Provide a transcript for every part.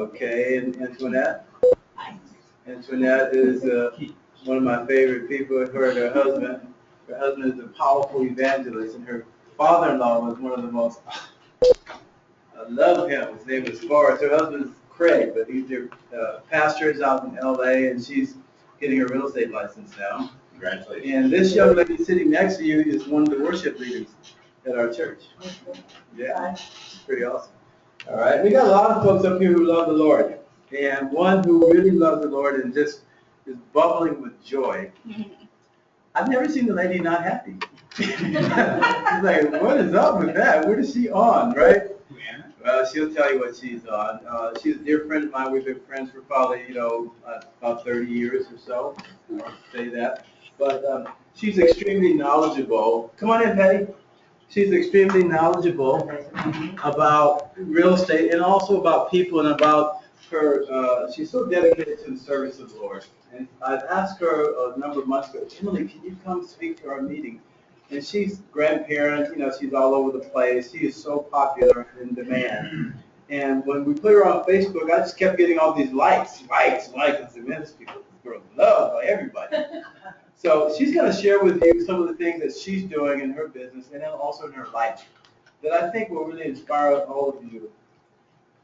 Okay, and Antoinette? Antoinette is one of my favorite people. Her and her husband. Her husband is a powerful evangelist, and her father-in-law was one of the most, I love him. His name is Forrest. Her husband's Craig, but he's their pastor out in L.A., and she's getting her real estate license now. Congratulations. And this young lady sitting next to you is one of the worship leaders at our church. Yeah, pretty awesome. All right, we got a lot of folks up here who love the Lord, and one who really loves the Lord and just is bubbling with joy. I've never seen the lady not happy. She's like, what is up with that? What is she on, right? She'll tell you what she's on. She's a dear friend of mine. We've been friends for probably, about 30 years or so. I won't say that. But she's extremely knowledgeable. Come on in, Patty. She's extremely knowledgeable about real estate and also about people and about her. She's so dedicated to the service of the Lord. And I've asked her a number of months ago, Emily, can you come speak to our meeting? And she's grandparent, she's all over the place. She is so popular and in demand. And when we put her on Facebook, I just kept getting all these likes. I said, man, this girl's loved by everybody. So she's going to share with you some of the things that she's doing in her business and then also in her life that I think will really inspire all of you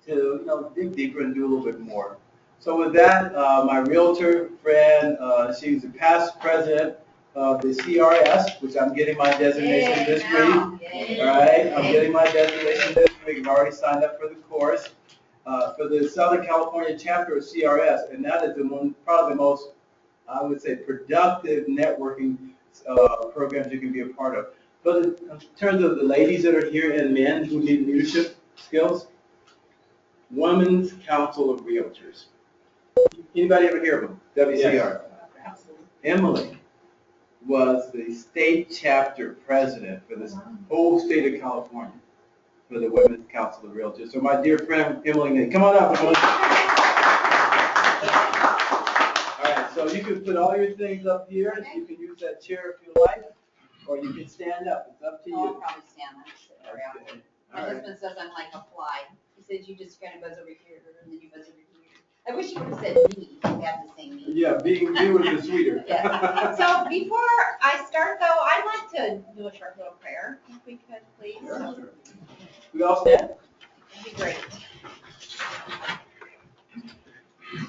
to, dig deeper and do a little bit more. So with that, my realtor friend, she's the past president of the CRS, which I'm getting my designation this week. All right, I'm getting my designation this week. I've already signed up for the course for the Southern California chapter of CRS, and that is probably the most, I would say, productive networking programs you can be a part of. But in terms of the ladies that are here and men who need leadership skills, Women's Council of Realtors. Anybody ever hear of them? WCR. Yes. Emily was the state chapter president for this whole state of California for the Women's Council of Realtors. So my dear friend Emily, come on up. All right, so you can put all your things up here. Okay. You can use that chair if you like, or you can stand up. It's up to you. I'll probably stand. Okay. My husband says I'm like a fly. He says you just kind of buzz over here, and then you buzz over here. I wish you would have said me. You had to say me. Yeah, being me would have been sweeter. Yeah. So before I start, though, I'd like to do a short little prayer, if we could, please. Sure. We all stand? That'd be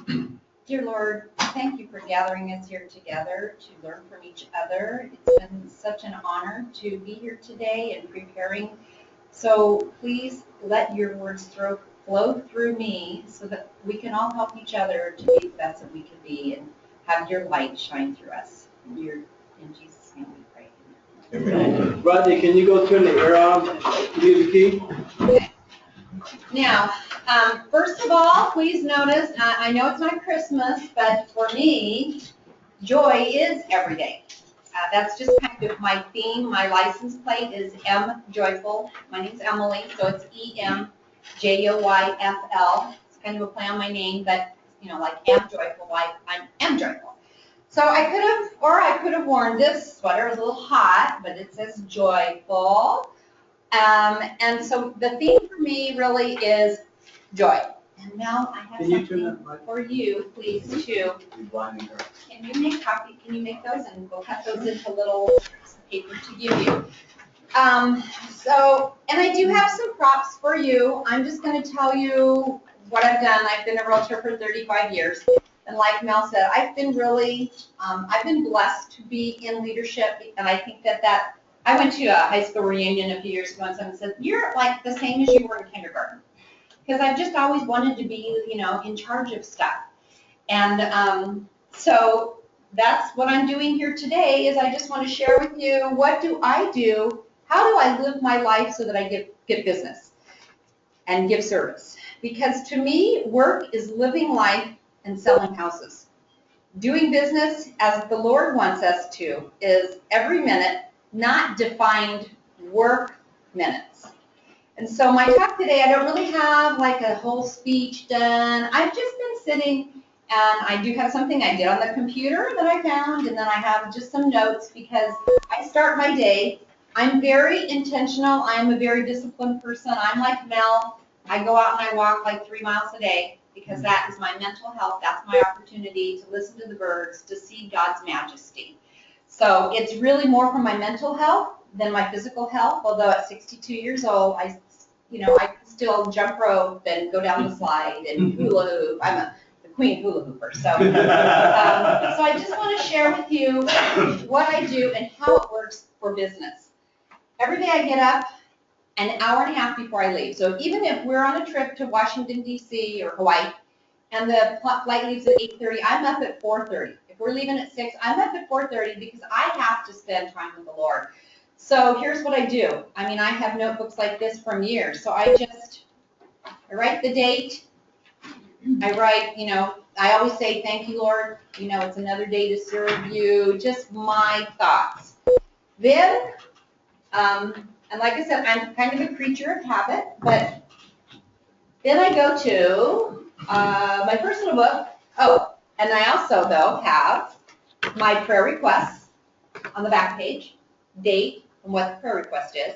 great. Dear Lord, thank you for gathering us here together to learn from each other. It's been such an honor to be here today and preparing. So please let your words flow through me so that we can all help each other to be the best that we can be and have your light shine through us. In Jesus' name we pray. Amen. Rodney, can you go turn the air on? Leave the key. Okay. Now, first of all, please notice, I know it's not Christmas, but for me, joy is every day. That's just kind of my theme. My license plate is M Joyful. My name's Emily, so it's EMJOYFL. It's kind of a play on my name, but like M Joyful, like I am joyful. So I could have worn this sweater. It's a little hot, but it says joyful. And so the theme for me really is joy. And now I have something for you, please, too. Can you make copy? Can you make those and we'll cut those into little paper to give you? And I do have some props for you. I'm just going to tell you what I've done. I've been a realtor for 35 years. And like Mel said, I've been blessed to be in leadership. And I think that I went to a high school reunion a few years ago and someone said, you're like the same as you were in kindergarten. Because I've just always wanted to be, in charge of stuff. And so that's what I'm doing here today is I just want to share with you, what do I do? How do I live my life so that I get business and give service? Because to me, work is living life and selling houses. Doing business as the Lord wants us to is every minute, not defined work minutes. And so my talk today, I don't really have like a whole speech done. I've just been sitting and I do have something I did on the computer that I found, and then I have just some notes because I start my day. I'm very intentional. I'm a very disciplined person. I'm like Mel. I go out and I walk like 3 miles a day because that is my mental health. That's my opportunity to listen to the birds, to see God's majesty. So it's really more for my mental health than my physical health, although at 62 years old, I can still jump rope and go down the slide and hula hoop. I'm the queen hula hooper. So I just want to share with you what I do and how it works for business. Every day I get up an hour and a half before I leave. So even if we're on a trip to Washington, D.C. or Hawaii, and the flight leaves at 8:30, I'm up at 4:30. If we're leaving at 6, I'm up at 4:30 because I have to spend time with the Lord. So here's what I do. I mean, I have notebooks like this from years. So I write the date. I write, I always say, thank you, Lord. It's another day to serve you. Just my thoughts. Then, and like I said, I'm kind of a creature of habit, but then I go to my personal book. Oh, and I also, though, have my prayer requests on the back page, date, and what the prayer request is.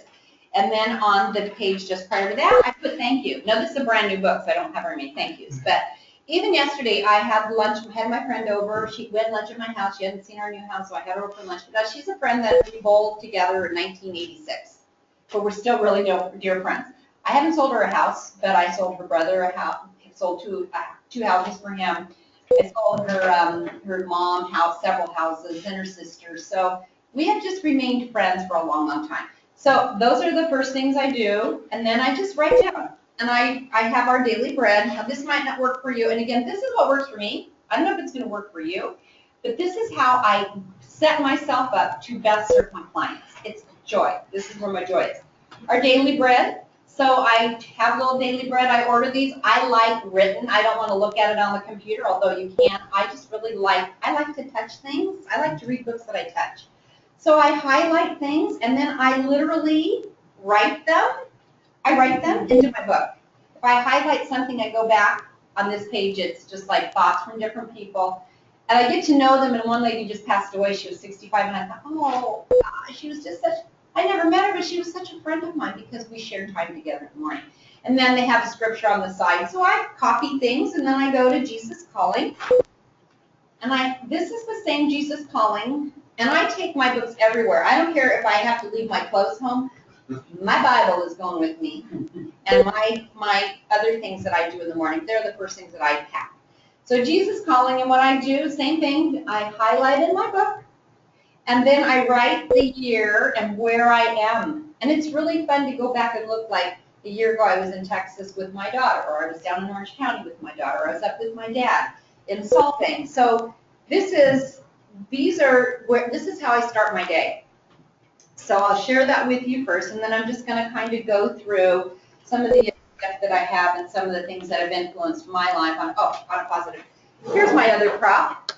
And then on the page just prior to that, I put thank you. Now, this is a brand new book, so I don't have very many thank yous. But even yesterday, I had lunch, had my friend over. We had lunch at my house. She hadn't seen our new house, so I had her over for lunch. But she's a friend that we bowled together in 1986. But we're still really dear friends. I haven't sold her a house, but I sold her brother a house. I sold two houses for him. I sold her mom house, several houses, and her sister. So we have just remained friends for a long, long time. So those are the first things I do, and then I just write down. And I have our daily bread. Now, this might not work for you. And again, this is what works for me. I don't know if it's going to work for you, but this is how I set myself up to best serve my clients. It's joy. This is where my joy is. Our daily bread. So I have a little daily bread. I order these. I like written. I don't want to look at it on the computer, although you can. I just really I like to touch things. I like to read books that I touch. So I highlight things, and then I literally write them. I write them into my book. If I highlight something, I go back on this page. It's just like thoughts from different people. And I get to know them, and one lady just passed away. She was 65, and I thought, oh, gosh, she was just I never met her, but she was such a friend of mine because we shared time together in the morning. And then they have a scripture on the side. So I copy things, and then I go to Jesus Calling. And this is the same Jesus Calling, and I take my books everywhere. I don't care if I have to leave my clothes home. My Bible is going with me, and my other things that I do in the morning, they're the first things that I pack. So Jesus Calling, and what I do, same thing, I highlight in my book, and then I write the year and where I am. And it's really fun to go back and look like a year ago I was in Texas with my daughter, or I was down in Orange County with my daughter, or I was up with my dad in Salting. So this is how I start my day. So I'll share that with you first, and then I'm just going to kind of go through some of the stuff that I have and some of the things that have influenced my life on a positive. Here's my other prop.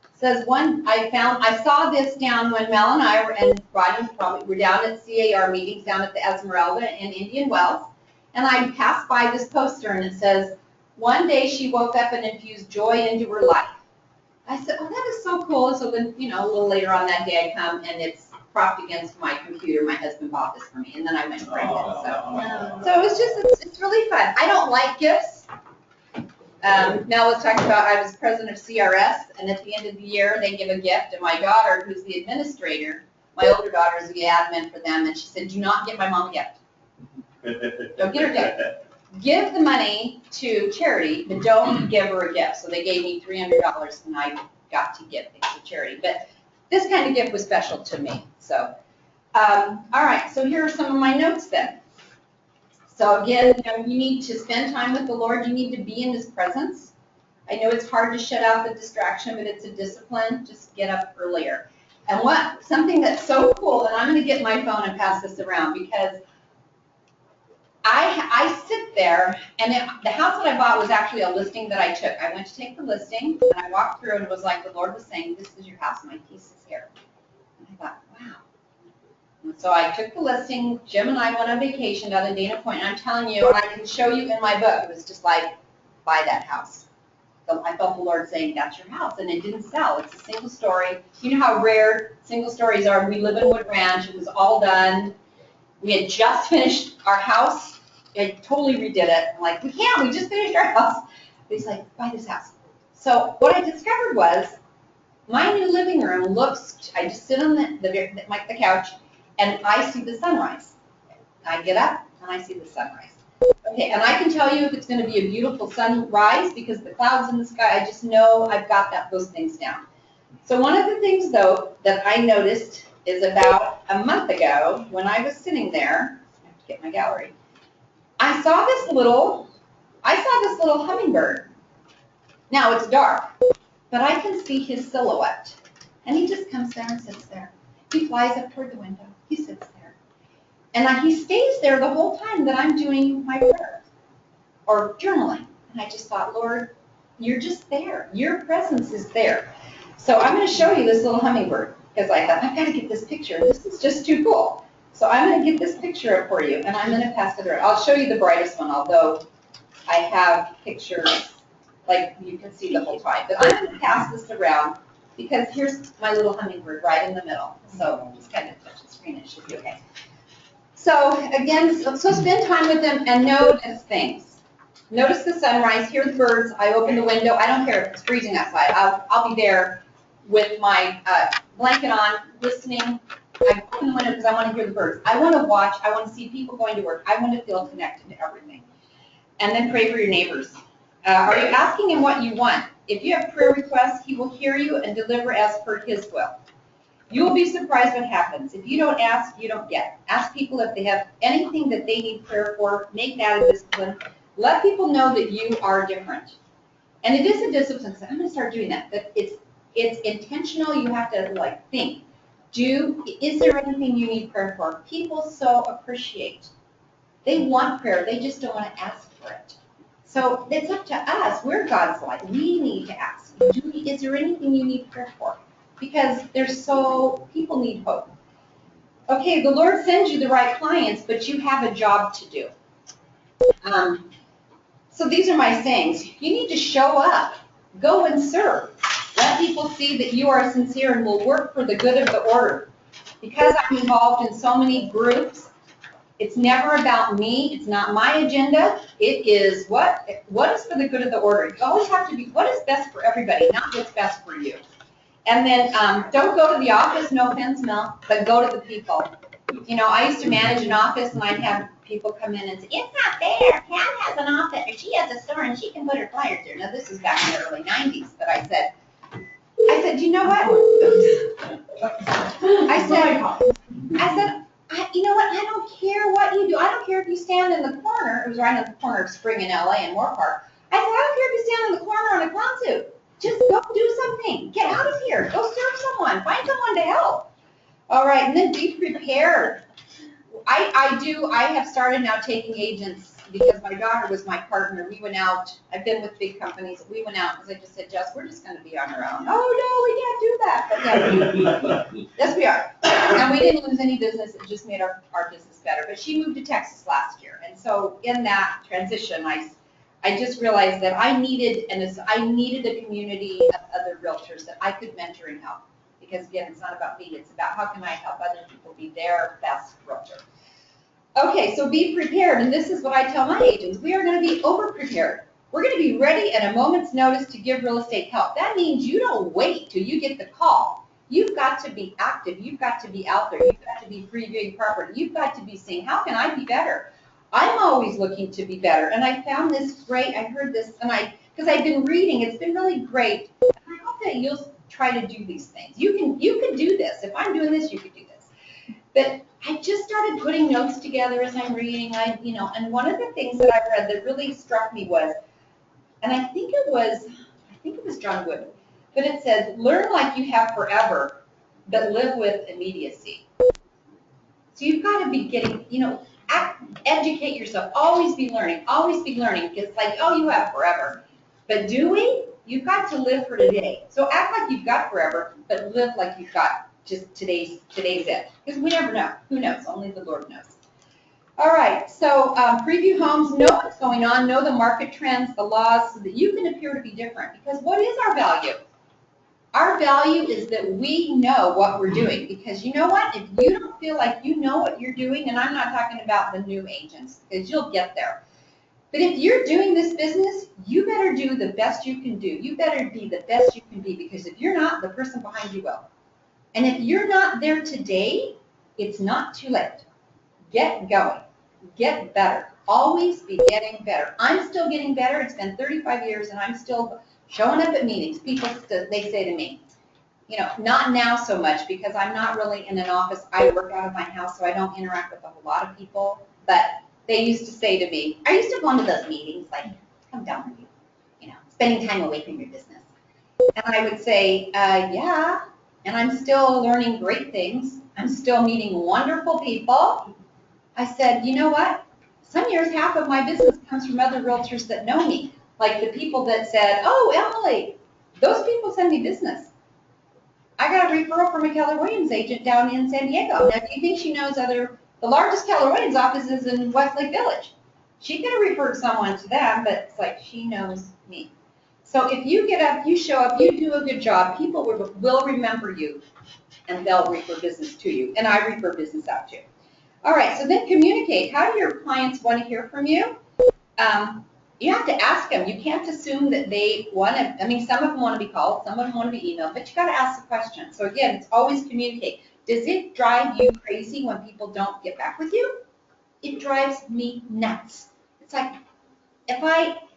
It says I saw this down when Mel and I and Roger probably were down at CAR meetings down at the Esmeralda in Indian Wells, and I passed by this poster, and it says, one day she woke up and infused joy into her life. I said, oh, that is so cool. So then, a little later on that day I come, and it's propped against my computer. My husband bought this for me, and then I went and framed it. So it's really fun. I don't like gifts. Mel was talking about I was president of CRS, and at the end of the year they give a gift, and my daughter, who's the administrator, my older daughter is the admin for them, and she said, do not get my mom a gift. Don't get her a gift. Give the money to charity, but don't give her a gift. So they gave me $300, and I got to give things to charity. But this kind of gift was special to me. So, all right, so here are some of my notes then. So again, you need to spend time with the Lord. You need to be in His presence. I know it's hard to shut out the distraction, but it's a discipline. Just get up earlier. And something that's so cool, and I'm going to get my phone and pass this around because I sit there, and the house that I bought was actually a listing that I took. I went to take the listing, and I walked through, and it was like the Lord was saying, this is your house, my peace is here. And I thought, wow. And so I took the listing. Jim and I went on vacation down to Dana Point, and I'm telling you, and I can show you in my book, it was just like, buy that house. So I felt the Lord saying, that's your house, and it didn't sell. It's a single story. You know how rare single stories are. We live in Wood Ranch. It was all done. We had just finished our house I totally redid it. I'm like, we can't, we just finished our house. He's like, buy this house. So what I discovered was my new living room looks, I just sit on the couch and I see the sunrise. I get up and I see the sunrise. Okay, and I can tell you if it's going to be a beautiful sunrise because the clouds in the sky, I just know I've got those things down. So one of the things, though, that I noticed is about a month ago when I was sitting there, I have to get my gallery, I saw this little hummingbird. Now it's dark, but I can see his silhouette. And he just comes down and sits there. He flies up toward the window. He sits there. And he stays there the whole time that I'm doing my prayer or journaling. And I just thought, Lord, you're just there. Your presence is there. So I'm going to show you this little hummingbird because I thought, I've got to get this picture. This is just too cool. So I'm going to get this picture up for you, and I'm going to pass it around. I'll show you the brightest one, although I have pictures like you can see the whole time. But I'm going to pass this around because here's my little hummingbird right in the middle. So just kind of touch the screen, it should be okay. So again, so spend time with them and notice things. Notice the sunrise, hear the birds. I open the window. I don't care if it's freezing outside. I'll be there with my blanket on, listening. I open the window because I want to hear the birds. I want to watch. I want to see people going to work. I want to feel connected to everything. And then pray for your neighbors. Are you asking him what you want? If you have prayer requests, he will hear you and deliver as per his will. You will be surprised what happens. If you don't ask, you don't get. Ask people if they have anything that they need prayer for. Make that a discipline. Let people know that you are different. And it is a discipline. So I'm going to start doing that. That it's intentional. You have to think. Is there anything you need prayer for? People so appreciate. They want prayer. They just don't want to ask for it. So it's up to us. We're God's light. We need to ask. Is there anything you need prayer for? Because people need hope. Okay, the Lord sends you the right clients, but you have a job to do. So these are my sayings. You need to show up. Go and serve. Let people see that you are sincere and will work for the good of the order. Because I'm involved in so many groups, it's never about me. It's not my agenda. It is what is for the good of the order. You always have to be what is best for everybody, not what's best for you. And then don't go to the office, no offense, Mel, but go to the people. You know, I used to manage an office, and I'd have people come in and say, it's not fair. Kat has an office, or she has a store, and she can put her flyers there. Now, this is back in the early 90s, but I said, you know what? I said, you know what? I don't care what you do. I don't care if you stand in the corner. It was right on the corner of Spring in LA and Moore Park. I said, I don't care if you stand in the corner on a clown suit. Just go do something. Get out of here. Go serve someone. Find someone to help. All right, and then be prepared. I have started now taking agents because my daughter was my partner. We went out. I've been with big companies. We went out because I just said, Jess, we're just going to be on our own. Oh, no, we can't do that. But yeah, yes, we are. And we didn't lose any business. It just made our business better. But she moved to Texas last year. And so in that transition, I just realized that I needed a community of other realtors that I could mentor and help. Because again, it's not about me, it's about how can I help other people be their best realtor. Okay, so be prepared, and this is what I tell my agents. We are going to be over-prepared. We're going to be ready at a moment's notice to give real estate help. That means you don't wait till you get the call. You've got to be active. You've got to be out there. You've got to be previewing property. You've got to be saying, how can I be better? I'm always looking to be better, and I found this great. I heard this, because I've been reading. It's been really great. And I hope that you'll try to do these things. You can do this. If I'm doing this, you could do this. But I just started putting notes together as I'm reading. And one of the things that I read that really struck me was, and I think it was John Wood, but it says, learn like you have forever, but live with immediacy. So you've got to be getting, educate yourself. Always be learning. Always be learning. It's like, oh, you have forever. But you've got to live for today. So act like you've got forever, but live like you've got just today's it. Because we never know. Who knows? Only the Lord knows. All right. So preview homes. Know what's going on. Know the market trends, the laws, so that you can appear to be different. Because what is our value? Our value is that we know what we're doing, because you know what? If you don't feel like you know what you're doing, and I'm not talking about the new agents, because you'll get there. But if you're doing this business, you better do the best you can do. You better be the best you can be, because if you're not, the person behind you will. And if you're not there today, it's not too late. Get going. Get better. Always be getting better. I'm still getting better. It's been 35 years, and I'm still showing up at meetings. People, they say to me, you know, not now so much, because I'm not really in an office. I work out of my house, so I don't interact with a whole lot of people. But they used to say to me, I used to go into those meetings, like, come down with you know, spending time away from your business. And I would say, yeah, and I'm still learning great things. I'm still meeting wonderful people. I said, you know what? Some years, half of my business comes from other realtors that know me. Like the people that said, oh, Emily, those people send me business. I got a referral from a Keller Williams agent down in San Diego. Now, do you think she knows the largest Keller Williams office is in Westlake Village? She could have referred someone to them, but it's like she knows me. So if you get up, you show up, you do a good job, people will remember you, and they'll refer business to you. And I refer business out to you. All right, so then communicate. How do your clients want to hear from you? You have to ask them. You can't assume that they want to, I mean, some of them want to be called, some of them want to be emailed, but you got to ask the question. So again, it's always communicate. Does it drive you crazy when people don't get back with you? It drives me nuts. It's like,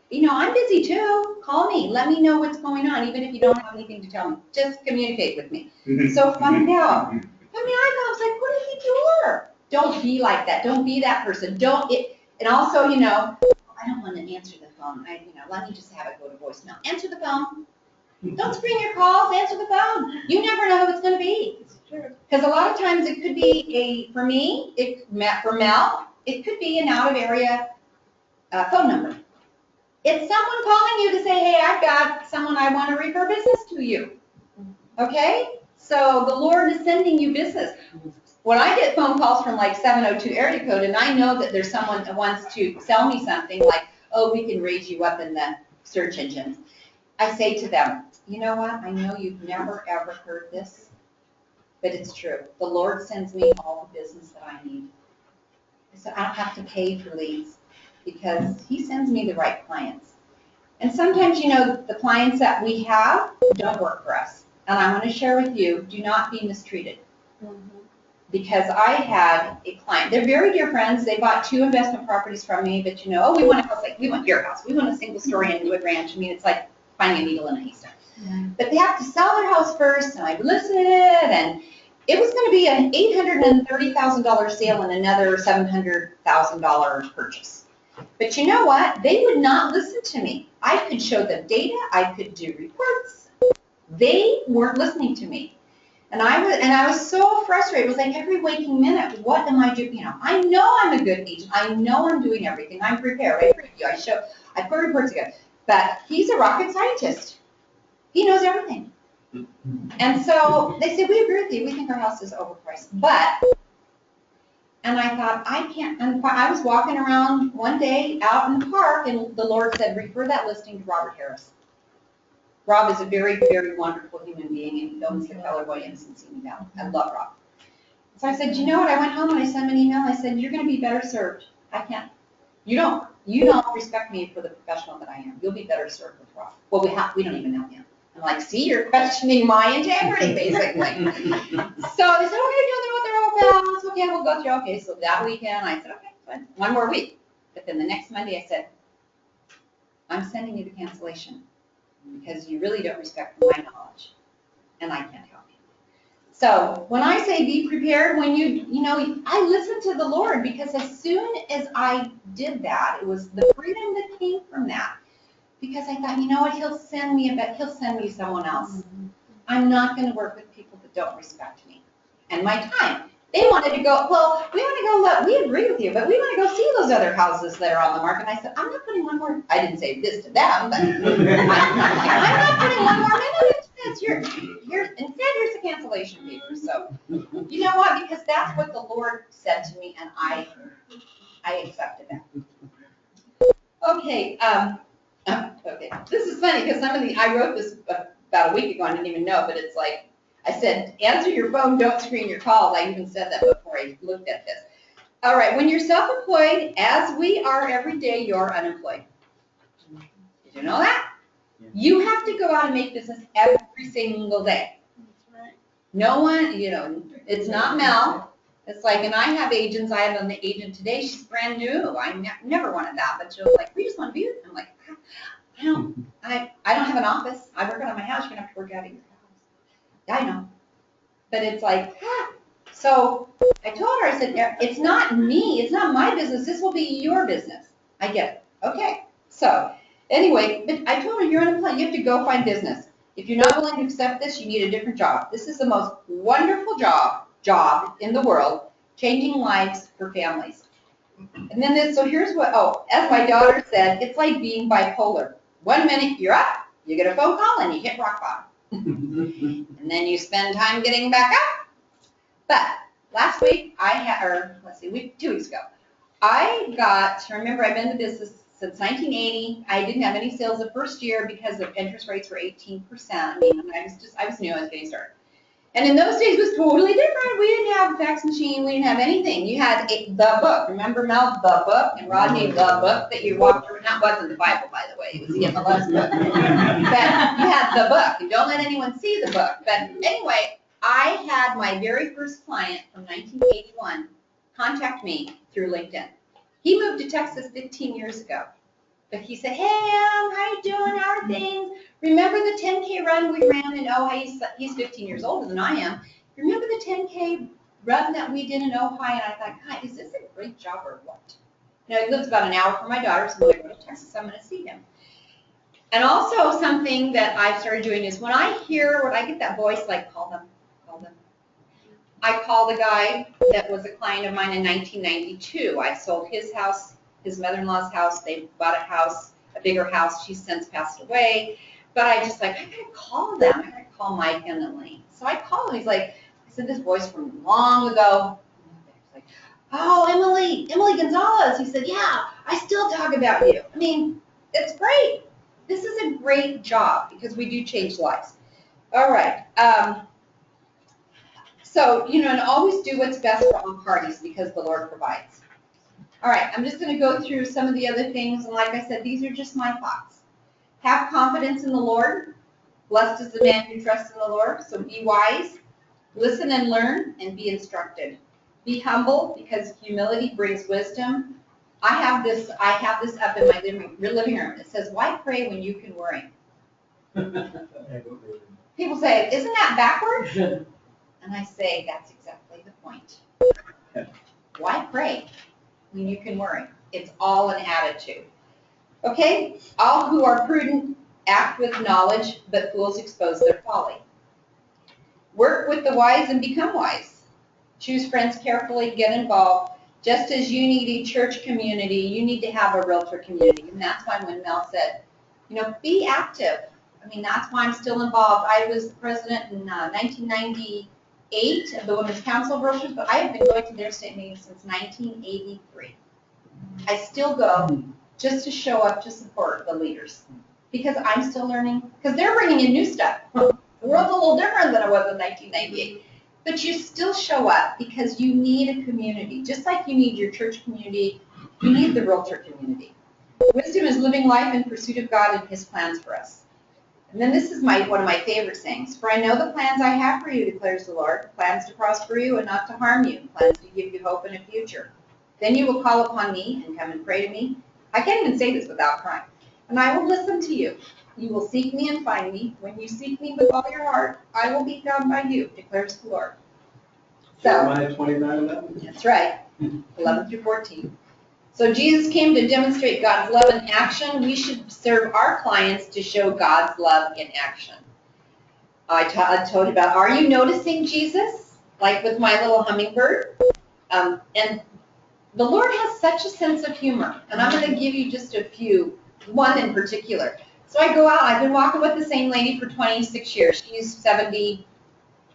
you know, I'm busy too. Call me. Let me know what's going on, even if you don't have anything to tell me. Just communicate with me. So find out. I mean, I was like, what do you think you are? Don't be like that. Don't be that person. And also, you know, I don't want to answer the phone. Let me just have it go to voicemail. Answer the phone. Don't screen your calls. Answer the phone. You never know who it's going to be. Because a lot of times it could be for Mel, it could be an out of area phone number. It's someone calling you to say, hey, I've got someone I want to refer business to you. Okay? So the Lord is sending you business. When I get phone calls from like 702 area code, and I know that there's someone that wants to sell me something like, oh, we can raise you up in the search engines, I say to them, you know what? I know you've never, ever heard this, but it's true. The Lord sends me all the business that I need. So I don't have to pay for leads, because he sends me the right clients. And sometimes, you know, the clients that we have don't work for us. And I want to share with you, do not be mistreated. Because I had a client, they're very dear friends, they bought 2 investment properties from me, but you know, oh, we want a house, like we want your house, we want a single story in Wood Ranch. I mean, it's like finding a needle in a haystack. But they have to sell their house first, and I listened, and it was going to be an $830,000 sale and another $700,000 purchase. But you know what? They would not listen to me. I could show them data, I could do reports. They weren't listening to me. And I was so frustrated. It was like every waking minute, what am I doing? You know, I know I'm a good agent. I know I'm doing everything. I'm prepared. I preview. I put reports together. But he's a rocket scientist. He knows everything. And so they said, we agree with you. We think our house is overpriced. And I thought, I can't. And I was walking around one day out in the park, and the Lord said, refer that listing to Robert Harris. Rob is a very, very wonderful human being, and he owns the Keller Williams in Simi Valley. I love Rob. So I said, you know what? I went home and I sent him an email. I said, you're going to be better served. I can't. You don't respect me for the professional that I am. You'll be better served with Rob. Well, we don't even know him. I'm like, see, you're questioning my integrity, basically. So they said, okay, do what they're all about. Okay, we'll go through. Okay, so that weekend, I said, okay, fine. One more week. But then the next Monday, I said, I'm sending you the cancellation, because you really don't respect my knowledge, and I can't help you. So when I say be prepared, when I listened to the Lord, because as soon as I did that, it was the freedom that came from that. Because I thought, you know what, he'll send me someone else. I'm not going to work with people that don't respect me and my time. They wanted to go, well, we want to go look, we agree with you, but we want to go see those other houses that are on the market. And I said, I'm not putting one more, I didn't say this to them, but I'm not putting one more minute into this. Instead, here's the cancellation paper. So, you know what, because that's what the Lord said to me, and I accepted that. Okay, okay. This is funny, because I wrote this about a week ago, I didn't even know, but it's like, I said, answer your phone, don't screen your calls. I even said that before I looked at this. All right, when you're self-employed, as we are every day, you're unemployed. Did you know that? Yeah. You have to go out and make business every single day. No one, it's not Mel. It's like, and I have agents. I have an agent today. She's brand new. I never wanted that, but she was like, we just want to be. I'm like, I don't have an office. I work out of my house. You're gonna have to work out of your house. Yeah, I know. But it's like, so I told her, I said, it's not me. It's not my business. This will be your business. I get it. Okay. So anyway, but I told her, you're unemployed. You have to go find business. If you're not willing to accept this, you need a different job. This is the most wonderful job in the world, changing lives for families. And then so here's what, as my daughter said, it's like being bipolar. 1 minute you're up, you get a phone call and you hit rock bottom. And then you spend time getting back up. But last week, 2 weeks ago, remember I've been in the business since 1980. I didn't have any sales the first year because the interest rates were 18%. I mean, I was new, I was getting started. And in those days, it was totally different. We didn't have a fax machine. We didn't have anything. You had the book. Remember, Mel, the book? And Rodney, the book that you walked through. That wasn't the Bible, by the way. It was the MLS book. But you had the book. And don't let anyone see the book. But anyway, I had my very first client from 1981 contact me through LinkedIn. He moved to Texas 15 years ago. But he said, hey, how you doing? How are things? Remember the 10K run we ran in Ojai? He's 15 years older than I am. Remember the 10K run that we did in Ojai? And I thought, God, is this a great job or what? He lives about an hour from my daughter, so when I go to Texas, I'm going to see him. And also something that I've started doing is when I get that voice, like, call them. I call the guy that was a client of mine in 1992. I sold his house, his mother-in-law's house. They bought a bigger house. She's since passed away. But I just I gotta call them. I gotta call Mike and Elaine. So I call him. He's like, I said this voice from long ago. He's like, oh, Emily Gonzalez. He said, yeah, I still talk about you. I mean, it's great. This is a great job because we do change lives. All right. So, and always do what's best for all parties because the Lord provides. All right, I'm just going to go through some of the other things. And like I said, these are just my thoughts. Have confidence in the Lord. Blessed is the man who trusts in the Lord. So be wise, listen and learn, and be instructed. Be humble because humility brings wisdom. I have this up in my living room. It says, why pray when you can worry? People say, isn't that backwards? And I say, that's exactly the point. Why pray when you can worry? It's all an attitude. Okay? All who are prudent act with knowledge, but fools expose their folly. Work with the wise and become wise. Choose friends carefully, get involved. Just as you need a church community, you need to have a realtor community. And that's why when Mel said, be active. I mean, that's why I'm still involved. I was the president in 1998 of the Women's Council of Realtors, but I have been going to their state meetings since 1983. I still go just to show up to support the leaders because I'm still learning, because they're bringing in new stuff. The world's a little different than it was in 1998. But you still show up because you need a community. Just like you need your church community, you need the realtor community. Wisdom is living life in pursuit of God and His plans for us. And then this is one of my favorite sayings. For I know the plans I have for you, declares the Lord, plans to prosper you and not to harm you, plans to give you hope and a future. Then you will call upon me and come and pray to me. I can't even say this without crying. And I will listen to you. You will seek me and find me. When you seek me with all your heart, I will be found by you, declares the Lord. Jeremiah 29:11. That's right, 11 through 14. So Jesus came to demonstrate God's love in action. We should serve our clients to show God's love in action. I told you about, are you noticing Jesus? Like with my little hummingbird? And the Lord has such a sense of humor. And I'm going to give you just a few, one in particular. So I go out, I've been walking with the same lady for 26 years. She's 70,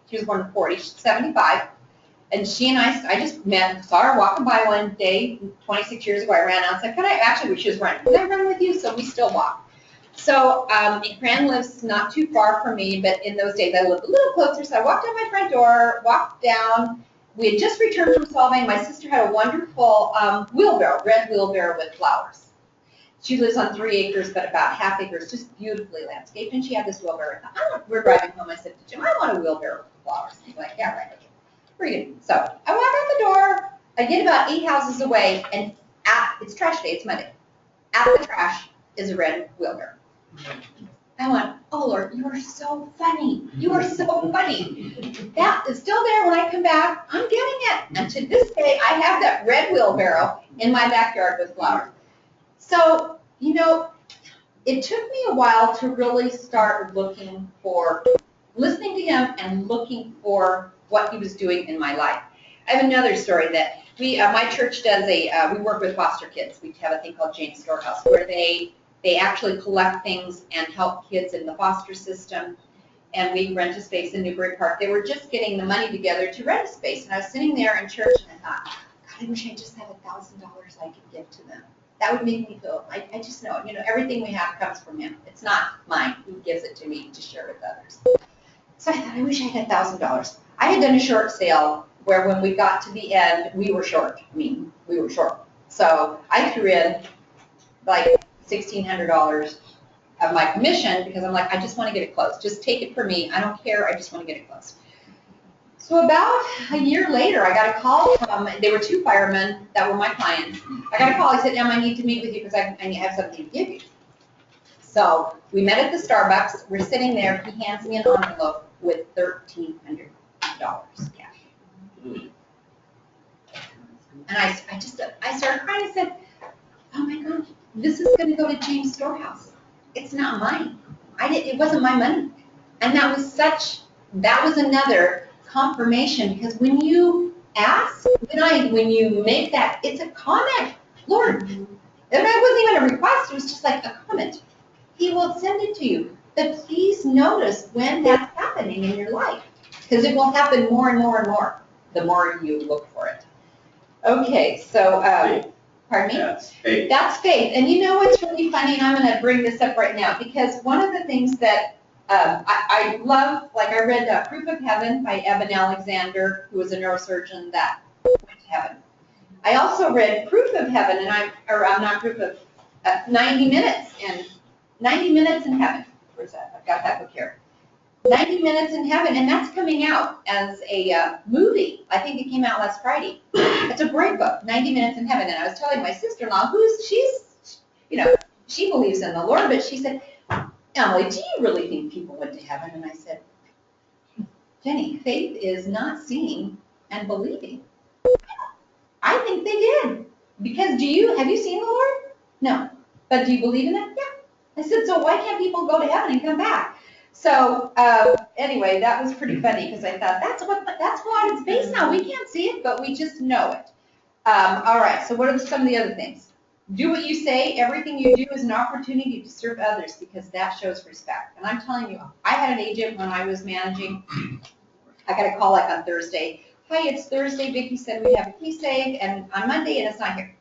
she was born in 40, she's 75. And she and I just met, saw her walking by one day, 26 years ago. I ran out and said, she was running. Can I run with you? So we still walk. So Fran lives not too far from me, but in those days I lived a little closer. So I walked out my front door, walked down. We had just returned from Solvang. My sister had a wonderful wheelbarrow, red wheelbarrow with flowers. She lives on 3 acres, but about half acres, just beautifully landscaped. And she had this wheelbarrow. We're driving home. I said to Jim, I want a wheelbarrow with flowers. He's like, yeah, right. Okay. Pretty good. So I walk out the door. I get about 8 houses away, and it's trash day. It's Monday. At the trash is a red wheelbarrow. I went, oh Lord, you are so funny. You are so funny. That is still there when I come back. I'm getting it. And to this day, I have that red wheelbarrow in my backyard with flowers. So, you know, it took me a while to really start listening to him and looking for what he was doing in my life. I have another story that my church does we work with foster kids. We have a thing called Jane's Storehouse where they actually collect things and help kids in the foster system. And we rent a space in Newbury Park. They were just getting the money together to rent a space. And I was sitting there in church and I thought, God, I wish I just had $1,000 I could give to them. That would make me feel, I just know, everything we have comes from him. It's not mine. He gives it to me to share with others. So I thought, I wish I had $1,000. I had done a short sale where when we got to the end, we were short. We were short. So I threw in like $1,600 of my commission because I'm like, I just want to get it closed. Just take it from me. I don't care. I just want to get it closed. So about a year later, I got a call from, they were 2 firemen that were my clients. I got a call. He said, Em, I need to meet with you because I have something to give you. So we met at the Starbucks. We're sitting there. He hands me an envelope with $1,300 cash. And I started crying. I said, oh my gosh, this is going to go to James Storehouse. It's not mine. It wasn't my money. And that was another confirmation, because when you ask, when you make that, it's a comment, Lord. And it wasn't even a request, it was just like a comment. He will send it to you. But please notice when that's happening in your life, because it will happen more and more and more the more you look for it. Okay, so, pardon me? That's faith. That's faith. And you know what's really funny, and I'm going to bring this up right now, because one of the things that I love, like I read Proof of Heaven by Eben Alexander, who was a neurosurgeon that went to heaven. I also read Proof of Heaven, and I'm not Proof of 90 Minutes in Heaven. Where's that? I've got that book here. 90 Minutes in Heaven, and that's coming out as a movie. I think it came out last Friday. It's a great book, 90 Minutes in Heaven. And I was telling my sister-in-law, she believes in the Lord, but she said, Emily, do you really think people went to heaven? And I said, Jenny, faith is not seeing and believing. I think they did. Because have you seen the Lord? No. But do you believe in it? Yeah. I said, so why can't people go to heaven and come back? So anyway, that was pretty funny, because I thought that's what it's based on. We can't see it, but we just know it. All right, so what are some of the other things? Do what you say. Everything you do is an opportunity to serve others, because that shows respect. And I'm telling you, I had an agent when I was managing. I got a call like on Thursday. Hi, it's Thursday. Vicki said we have a key safe, and on Monday, and it's not here.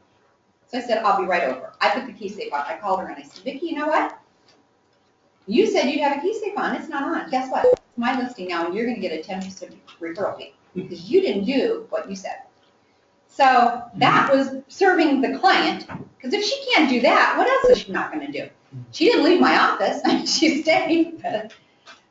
So I said, I'll be right over. I put the key safe on. I called her and I said, Vicki, you know what? You said you'd have a key safe on. It's not on. Guess what? It's my listing now, and you're going to get a 10% referral fee because you didn't do what you said. So that was serving the client, because if she can't do that, what else is she not going to do? She didn't leave my office. She stayed.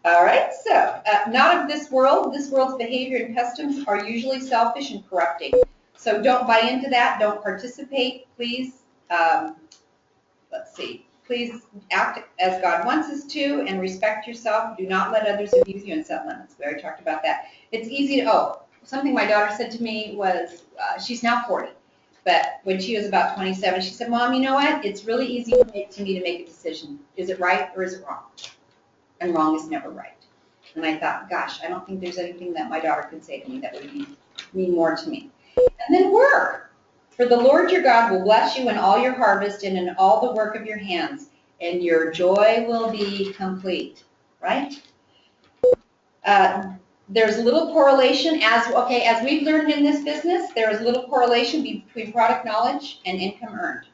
All right, so not of this world. This world's behavior and customs are usually selfish and corrupting. So don't buy into that. Don't participate, please. Let's see. Please act as God wants us to and respect yourself. Do not let others abuse you and set limits. We already talked about that. It's easy to, something my daughter said to me was, she's now 40, but when she was about 27, she said, Mom, you know what? It's really easy to me to make a decision. Is it right or is it wrong? And wrong is never right. And I thought, gosh, I don't think there's anything that my daughter could say to me that would mean more to me. And then work. For the Lord your God will bless you in all your harvest and in all the work of your hands, and your joy will be complete. Right? There's little correlation, as we've learned in this business, there is little correlation between product knowledge and income earned.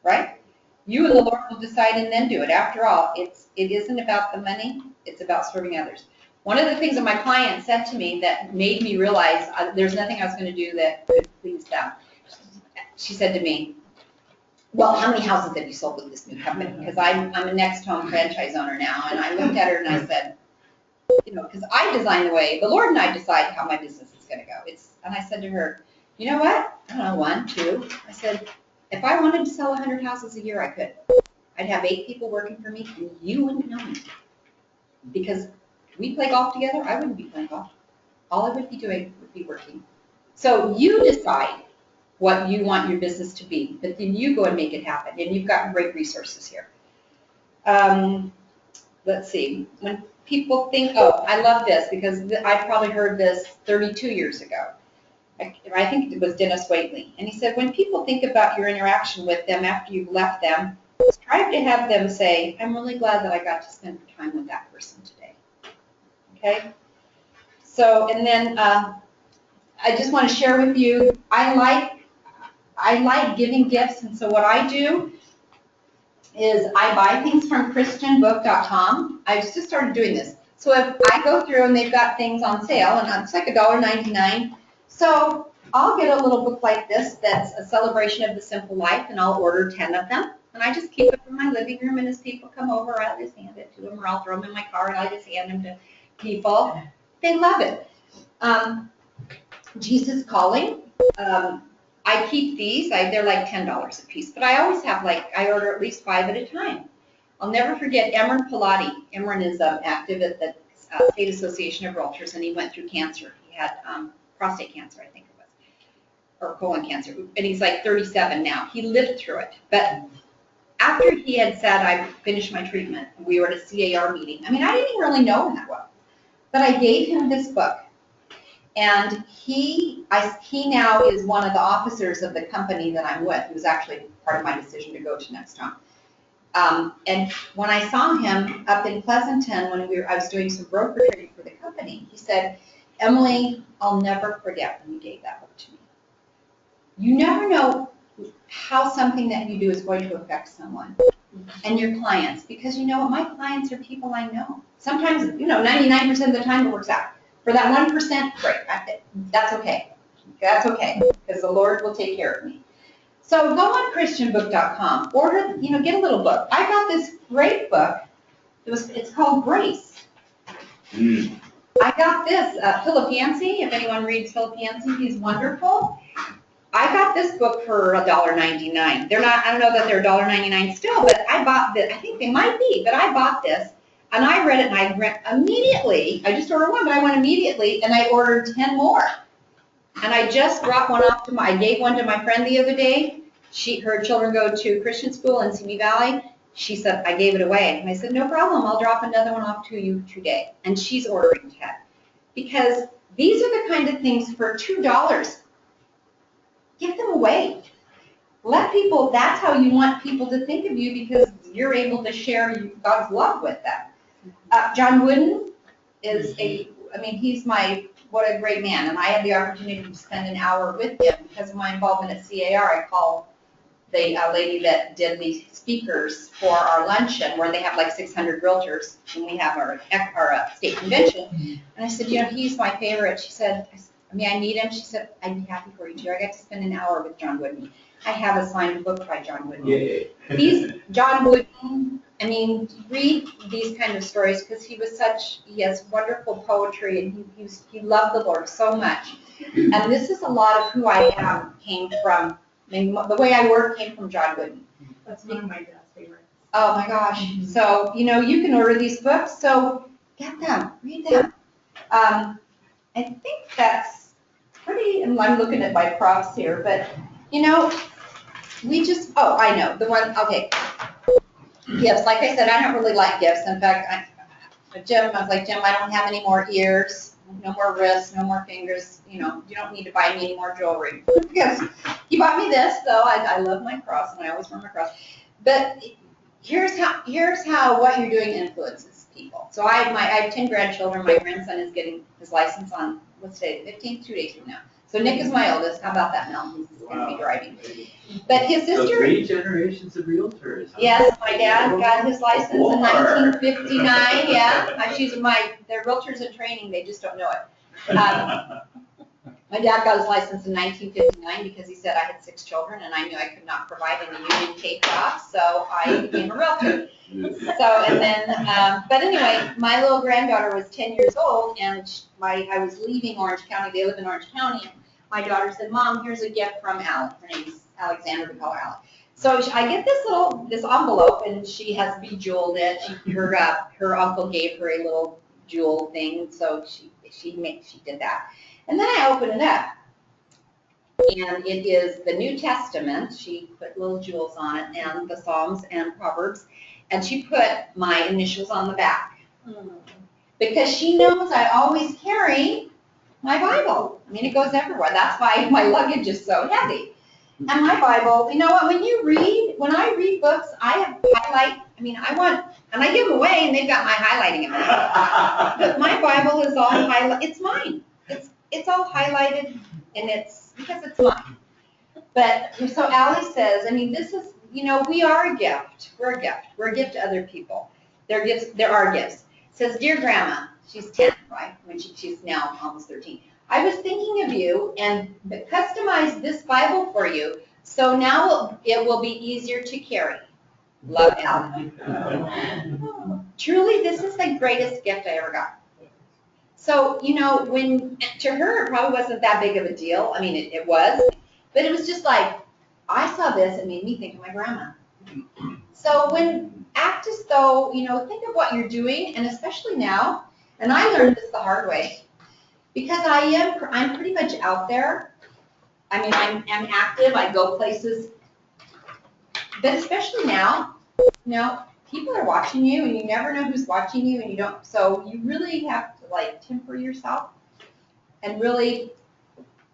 Right? You and the Lord will decide and then do it. After all, it isn't about the money, it's about serving others. One of the things that my client said to me that made me realize there's nothing I was going to do that could please them. She said to me, well, how many houses have you sold with this new company? Because I'm a Next Home franchise owner now, and I looked at her and I said, you know, because I design the way, the Lord and I decide how my business is going to go. And I said to her, you know what? I don't know, 1, 2. I said, if I wanted to sell 100 houses a year, I could. I'd have 8 people working for me, and you wouldn't know me. Because we play golf together, I wouldn't be playing golf. All I would be doing would be working. So you decide what you want your business to be, but then you go and make it happen. And you've got great resources here. Let's see. When people think, oh, I love this because I probably heard this 32 years ago. I think it was Dennis Waitley. And he said, when people think about your interaction with them after you've left them, try to have them say, I'm really glad that I got to spend time with that person today. Okay? So, and then I just want to share with you, I like giving gifts, and so what I do is I buy things from christianbook.com. I just started doing this. So if I go through and they've got things on sale, and it's like $1.99, so I'll get a little book like this that's a celebration of the simple life, and I'll order 10 of them, and I just keep it in my living room, and as people come over, I'll just hand it to them, or I'll throw them in my car, and I just hand them to people. They love it. Jesus Calling. I keep these. They're like $10 a piece, but I always have I order at least 5 at a time. I'll never forget Emran Pilati. Emran is active at the State Association of Realtors, and he went through cancer. He had prostate cancer, I think it was, or colon cancer, and he's like 37 now. He lived through it, but after he had said, I finished my treatment, we were at a CAR meeting. I mean, I didn't even really know him that well, but I gave him this book. And he now is one of the officers of the company that I'm with. He was actually part of my decision to go to Next Home. And when I saw him up in Pleasanton, when I was doing some broker trading for the company, he said, Emily, I'll never forget when you gave that book to me. You never know how something that you do is going to affect someone and your clients, because you know what, my clients are people I know. Sometimes, 99% of the time it works out. For that 1%, great, that's okay. That's okay, because the Lord will take care of me. So go on christianbook.com, order, get a little book. I got this great book. It's called Grace. I got this, Philip Yancey, if anyone reads Philip Yancey, he's wonderful. I got this book for $1.99. They're not, I don't know that they're $1.99 still, but I bought this. I think they might be, but I bought this. And I read it, and I read immediately. I just ordered one, but I went immediately, and I ordered 10 more. And I just dropped one off I gave one to my friend the other day. Her children go to Christian school in Simi Valley. She said, I gave it away. And I said, no problem, I'll drop another one off to you today. And she's ordering 10. Because these are the kind of things for $2. Give them away. Let people, that's how you want people to think of you, because you're able to share God's love with them. John Wooden is he's what a great man. And I had the opportunity to spend an hour with him because of my involvement at CAR. I called the lady that did the speakers for our luncheon, where they have like 600 realtors, and we have our state convention. And I said, he's my favorite. She said, I need him. She said, I'd be happy for you too. I got to spend an hour with John Wooden. I have a signed book by John Wooden. Yeah. John Wooden, read these kind of stories, because he has wonderful poetry, and he loved the Lord so much. And this is a lot of who I am came from. The way I work came from John Wooden. That's one of my dad's favorites. Oh my gosh. Mm-hmm. So, you can order these books, so get them, read them. I think that's pretty, and I'm looking at my props here, but, I know, the one, okay. Gifts, like I said, I don't really like gifts. In fact, I was like, Jim, I don't have any more ears, no more wrists, no more fingers. You don't need to buy me any more jewelry. Because you bought me this, though. I love my cross, and I always wear my cross. But here's how what you're doing influences people. So I have 10 grandchildren. My grandson is getting his license on, let's say, the 15th, 2 days from now. So Nick is my oldest. How about that, Mel? He's going to be driving. But his So sister. 3 generations of realtors. Huh? Yes, my dad got his license in 1959. Yeah, they're realtors in training. They just don't know it. My dad got his license in 1959 because he said I had 6 children and I knew I could not provide any union K jobs, so I became a realtor. So, and then, but anyway, my little granddaughter was 10 years old and I was leaving Orange County. They live in Orange County. And my daughter said, Mom, here's a gift from Allie. Her name's Alexander. We call her Allie. So I get this envelope and she has bejeweled it. Her uncle gave her a little jewel thing, so she did that. And then I open it up, and it is the New Testament. She put little jewels on it, and the Psalms and Proverbs, and she put my initials on the back. Because she knows I always carry my Bible. I mean, it goes everywhere. That's why my luggage is so heavy. And my Bible, you know what, when I read books, I have highlight, and I give them away, and they've got my highlighting in it. But my Bible is all highlighted. It's mine. It's all highlighted, and it's because it's mine. But, so Allie says, this is, we are a gift. We're a gift. We're a gift to other people. They're gifts. There are gifts. Says, Dear Grandma, she's 10, right? She's now almost 13. I was thinking of you and customized this Bible for you, so now it will be easier to carry. Love, Allie. Truly, this is the greatest gift I ever got. So, to her, it probably wasn't that big of a deal. It was, but it was just like, I saw this, it made me think of my grandma. So act as though, think of what you're doing, and especially now, and I learned this the hard way, because I'm pretty much out there. I'm active, I go places, but especially now, people are watching you, and you never know who's watching you, and so you really have to temper yourself and really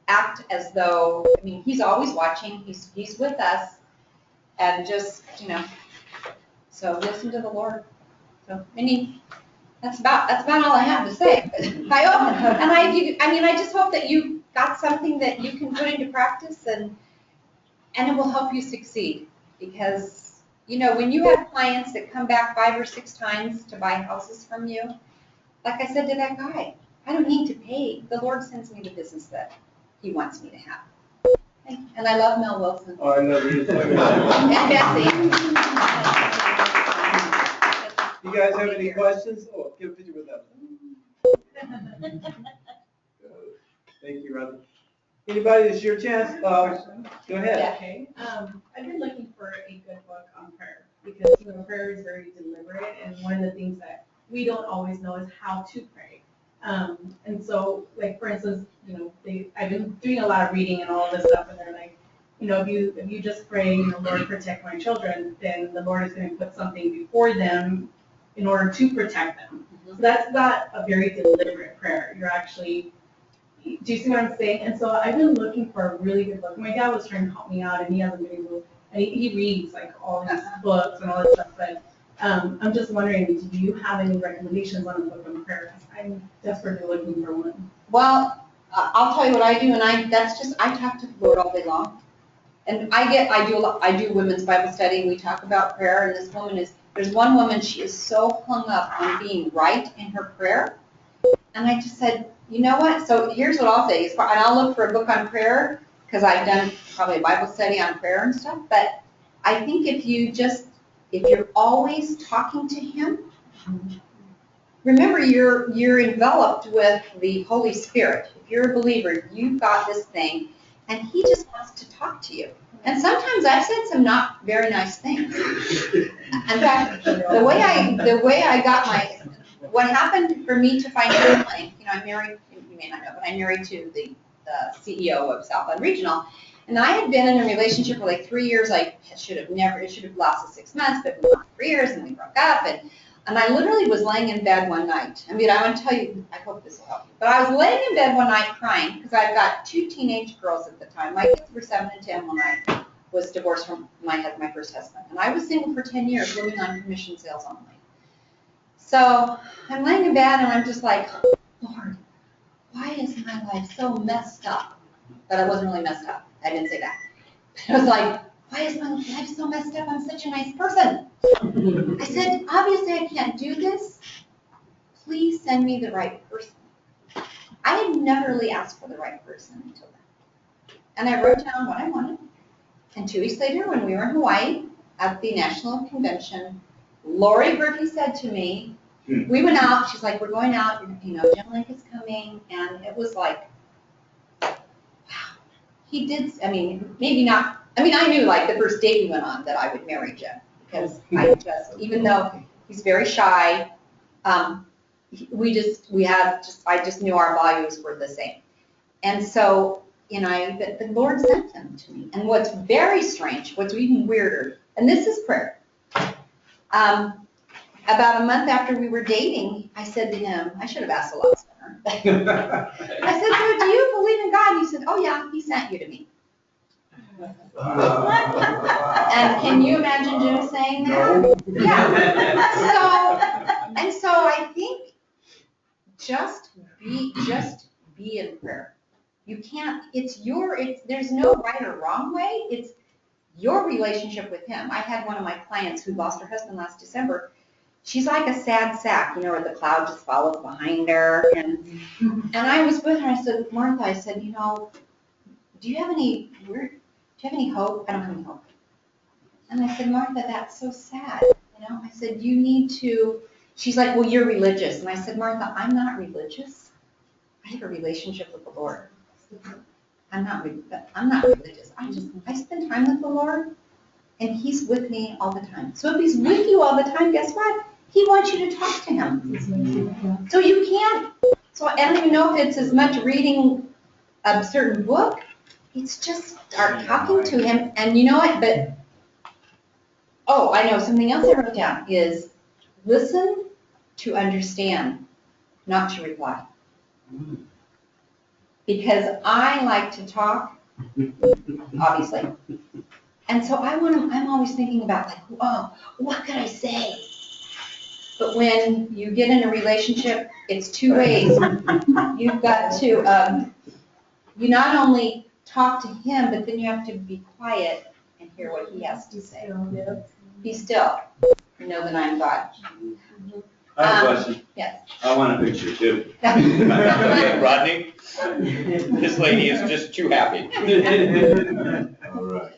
act as though, he's always watching, he's with us, and just, so listen to the Lord. So, that's about all I have to say. I just hope that you got something that you can put into practice, and it will help you succeed, because when you have clients that come back 5 or 6 times to buy houses from you, like I said to that guy, I don't need to pay. The Lord sends me the business that He wants me to have. And I love Mel Wilson. Oh, I love you. And Betsy. You guys have any questions? Oh, get a picture with that. Thank you, Robin. Anybody, it's your chance. Go ahead. Okay. I've been looking for a good book on prayer, because prayer is very deliberate, and one of the things that we don't always know is how to pray. And so, for instance, I've been doing a lot of reading and all this stuff, and they're like, if you just pray, Lord, protect my children, then the Lord is going to put something before them in order to protect them. So that's not a very deliberate prayer. You're actually, do you see what I'm saying? And so I've been looking for a really good book. My dad was trying to help me out, and he hasn't been able, and he reads all these books and all this stuff, but I'm just wondering, do you have any recommendations on a book on prayer? I'm desperately looking for one. Well, I'll tell you what I do, and I talk to the Lord all day long. And I do women's Bible study. We talk about prayer, and there's one woman, she is so hung up on being right in her prayer. And I just said, you know what? So here's what I'll say, and I'll look for a book on prayer, because I've done probably a Bible study on prayer and stuff. But I think if you're always talking to Him, remember you're enveloped with the Holy Spirit. If you're a believer, you've got this thing, and He just wants to talk to you. And sometimes I've said some not very nice things. In fact, the way I got what happened for me to find healing, I'm married, you may not know, but I'm married to the CEO of Southland Regional. And I had been in a relationship for 3 years. It should have lasted 6 months, but we went 3 years and we broke up. And I literally was laying in bed one night. I want to tell you, I hope this will help you. But I was laying in bed one night crying, because I've got 2 teenage girls at the time. My kids were 7 and 10 when I was divorced from my first husband. And I was single for 10 years, living on commission sales only. So I'm laying in bed, and I'm just like, Lord, why is my life so messed up? but I wasn't really messed up. I didn't say that. But I was like, why is my life so messed up? I'm such a nice person. I said, obviously I can't do this. Please send me the right person. I had never really asked for the right person until then. And I wrote down what I wanted. And 2 weeks later, when we were in Hawaii at the National Convention, Lori Berkey said to me, we went out, she's like, we're going out, you know, Jim Link is coming. And it was like, wow, he did, I mean, maybe not, I mean, I knew like the first date we went on that I would marry Jim. Because I just, even though he's very shy, I just knew our values were the same. And so, you know, the Lord sent him to me. And what's very strange, what's even weirder, and this is prayer. About a month after we were dating, I said to him, I should have asked a lot sooner. I said, so do you believe in God? He said, oh yeah, he sent you to me. And can you imagine Jim saying that? No. Yeah. So I think just be in prayer. You can't, there's no right or wrong way. It's your relationship with him. I had one of my clients who lost her husband last December. She's like a sad sack, you know, where the cloud just follows behind her. And I was with her, I said, Martha, I said, you know, do you have any hope? I don't have any hope. And I said, Martha, that's so sad. You know, I said, you need to, she's like, well, you're religious. And I said, Martha, I'm not religious. I have a relationship with the Lord. I'm not religious. I spend time with the Lord, and he's with me all the time. So if he's with you all the time, guess what? He wants you to talk to him. So you can't, so I don't even know if it's as much reading a certain book. It's just start talking to him, and you know what, but, oh, I know, something else I wrote down is listen to understand, not to reply. Because I like to talk, obviously. And so I'm always thinking about like, oh, what could I say? But when you get in a relationship, it's two ways. You've got to, you not only talk to him, but then you have to be quiet and hear what he has to say. Be still. You know that I'm God. I have a question. Yes. I want a picture too. Okay, Rodney, this lady is just too happy. All right.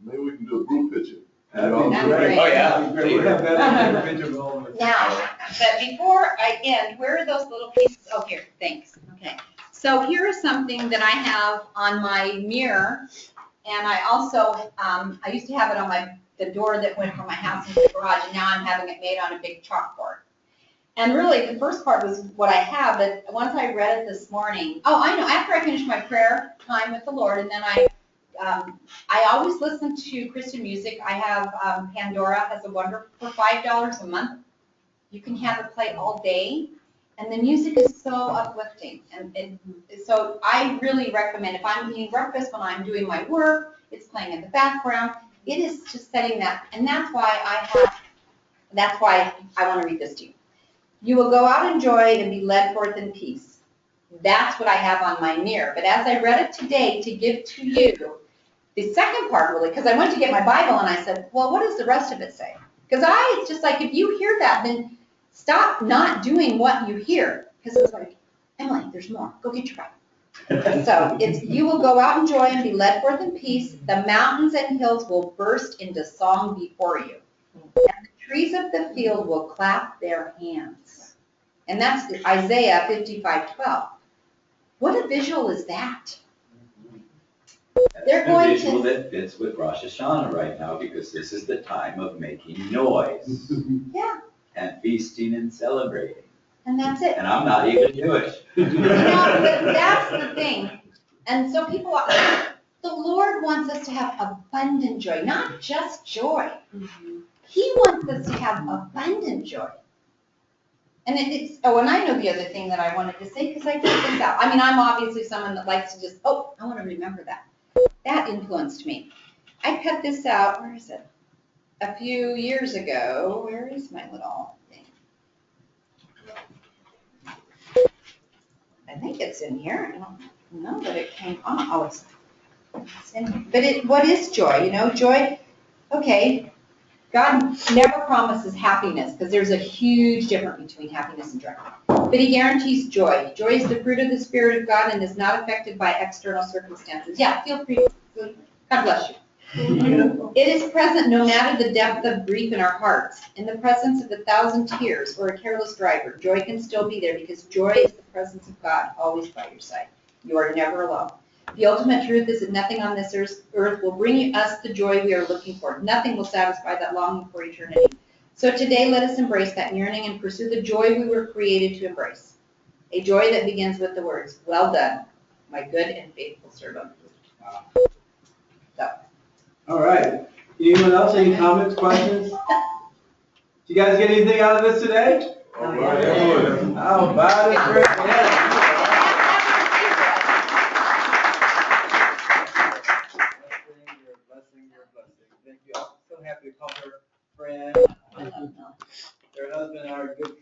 Maybe we can do a group picture. That'd be That's great. great. Oh, yeah. We'll have that individual moment. Now, but before I end, where are those little pieces? Oh, here, thanks. Okay. So here is something that I have on my mirror, and I also, I used to have it on the door that went from my house into the garage, and now I'm having it made on a big chalkboard. And really, the first part was what I have, but once I read it this morning, oh, I know, after I finished my prayer time with the Lord, and then I always listen to Christian music. I have Pandora has a wonderful, for $5 a month. You can have it play all day, and the music is so uplifting. And so I really recommend, if I'm eating breakfast, when I'm doing my work, it's playing in the background. It is just setting that, and that's why I want to read this to you. You will go out in joy and be led forth in peace. That's what I have on my mirror. But as I read it today to give to you, the second part really, because I went to get my Bible and I said, well, what does the rest of it say? Because it's just like, if you hear that, then stop not doing what you hear. Because it's like, Emily, there's more. Go get your Bible. So it's, you will go out in joy and be led forth in peace. The mountains and hills will burst into song before you. And the trees of the field will clap their hands. And that's Isaiah 55:12. What a visual is that? They're going a visual to, that fits with Rosh Hashanah right now, because this is the time of making noise yeah, and feasting and celebrating. and that's it. And I'm not even Jewish. You know, but that's the thing. And so people are, the Lord wants us to have abundant joy, not just joy. He wants us to have abundant joy. And and I know the other thing that I wanted to say, because I put this out. I mean, I'm obviously someone that likes to just, I want to remember that. That influenced me. I cut this out, where is it? A few years ago. Where is my little thing? I I think it's in here. I don't know that it came on. Oh, it's in here. But what is joy? You know, joy, okay, God never promises happiness because there's a huge difference between happiness and joy. But he guarantees joy. Joy is the fruit of the Spirit of God and is not affected by external circumstances. Yeah, feel free. God bless you. It is present no matter the depth of grief in our hearts. In the presence of 1,000 tears or a careless driver, joy can still be there because joy is the presence of God always by your side. You are never alone. The ultimate truth is that nothing on this earth will bring us the joy we are looking for. Nothing will satisfy that longing for eternity. So today, let us embrace that yearning and pursue the joy we were created to embrace. A joy that begins with the words, "Well done, my good and faithful servant." Wow. So. All right. Anyone else, any comments, questions? Did you guys get anything out of this today? All right. How about it, Chris? Yeah. Blessing. Thank you. I'm so happy to call her friend. Her husband and our good